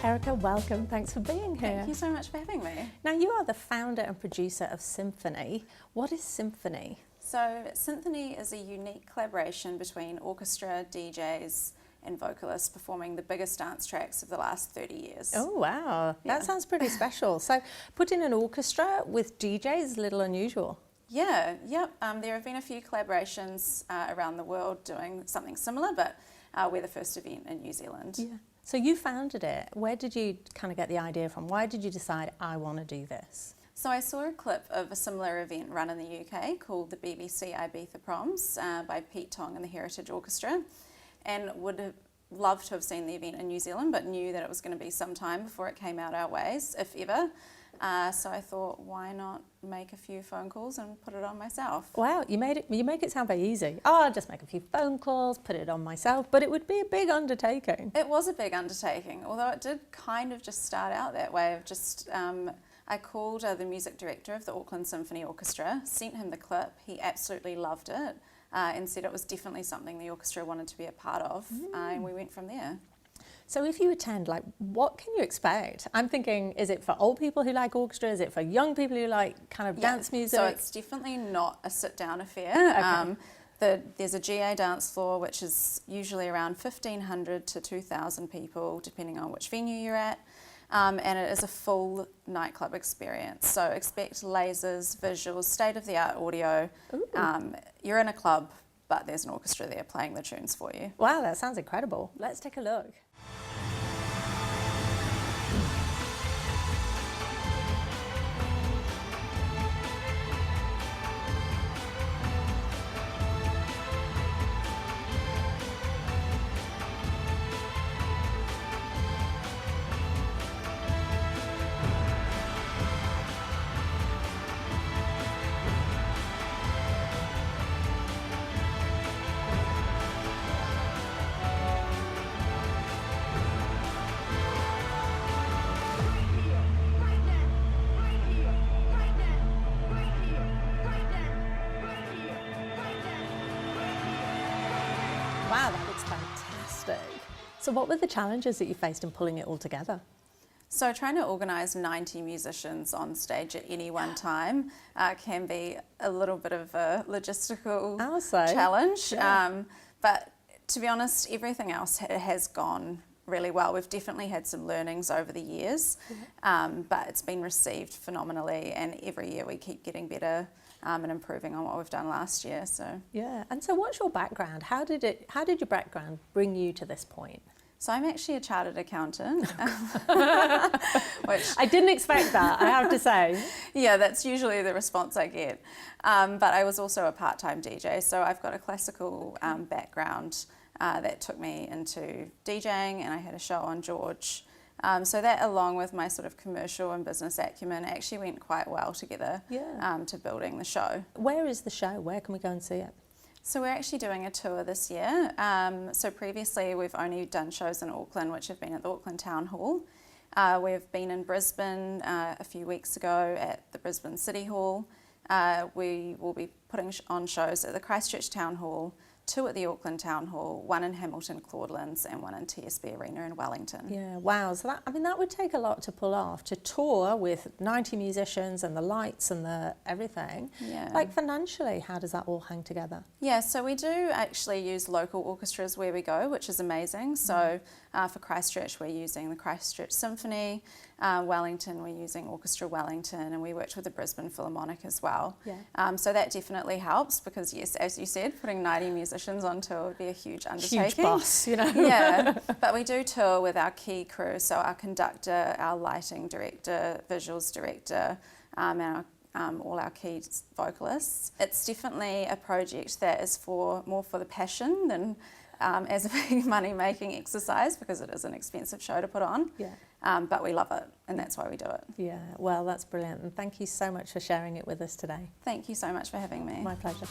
Erika, welcome. Thanks for being here. Thank you so much for having me. Now, you are the founder and producer of Synthony. What is Synthony? So, Synthony is a unique collaboration between orchestra, DJs, and vocalists performing the biggest dance tracks of the last 30 years. Oh, wow. Yeah. That sounds pretty special. So, putting an orchestra with DJs is a little unusual. Yeah, yep. There have been a few collaborations around the world doing something similar, but we're the first event in New Zealand. Yeah. So you founded it. Where did you kind of get the idea from? Why did you decide, I want to do this? So I saw a clip of a similar event run in the UK called the BBC Ibiza Proms by Pete Tong and the Heritage Orchestra, and would have loved to have seen the event in New Zealand, but knew that it was going to be some time before it came out our ways, if ever. So I thought, why not make a few phone calls and put it on myself? Wow, you make it sound very easy. Oh, I'll just make a few phone calls, put it on myself, but it would be a big undertaking. It was a big undertaking, although it did kind of just start out that way of just, I called the music director of the Auckland Symphony Orchestra, sent him the clip, he absolutely loved it, and said it was definitely something the orchestra wanted to be a part of, and we went from there. So if you attend, like, what can you expect? I'm thinking, is it for old people who like orchestra? Is it for young people who like kind of dance music? So it's definitely not a sit-down affair. Okay. There's a GA dance floor, which is usually around 1,500 to 2,000 people, depending on which venue you're at. And it is a full nightclub experience. So expect lasers, visuals, state-of-the-art audio. You're in a club, but there's an orchestra there playing the tunes for you. Wow, that sounds incredible. Let's take a look. Wow, that looks fantastic. So what were the challenges that you faced in pulling it all together? So trying to organise 90 musicians on stage at any one time can be a little bit of a logistical challenge. Yeah. But to be honest, everything else has gone really well. We've definitely had some learnings over the years, but it's been received phenomenally, and every year we keep getting better and improving on what we've done last year. So yeah. And so what's your background? How did your background bring you to this point? So I'm actually a chartered accountant, which I didn't expect that, I have to say. Yeah, that's usually the response I get. But I was also a part-time DJ, so I've got a classical background that took me into DJing, and I had a show on George. So that, along with my sort of commercial and business acumen, actually went quite well together to building the show. Where is the show? Where can we go and see it? So we're actually doing a tour this year. So previously we've only done shows in Auckland, which have been at the Auckland Town Hall. We've been in Brisbane a few weeks ago at the Brisbane City Hall. We will be putting on shows at the Christchurch Town Hall, 2 at the Auckland Town Hall, 1 in Hamilton Claudelands, and 1 in TSB Arena in Wellington. Yeah, wow. So that would take a lot to pull off, to tour with 90 musicians and the lights and the everything. Yeah. Like financially, how does that all hang together? Yeah, so we do actually use local orchestras where we go, which is amazing. So for Christchurch, we're using the Christchurch Symphony. Wellington, we're using Orchestra Wellington, and we worked with the Brisbane Philharmonic as well. Yeah. So that definitely helps because, yes, as you said, putting 90 musicians on tour would be a huge undertaking. Huge boss, you know. Yeah, but we do tour with our key crew, so our conductor, our lighting director, visuals director, and all our key vocalists. It's definitely a project that is more for the passion than as a big money-making exercise, because it is an expensive show to put on. Yeah. But we love it, and that's why we do it. Yeah, well, that's brilliant. And thank you so much for sharing it with us today. Thank you so much for having me. My pleasure.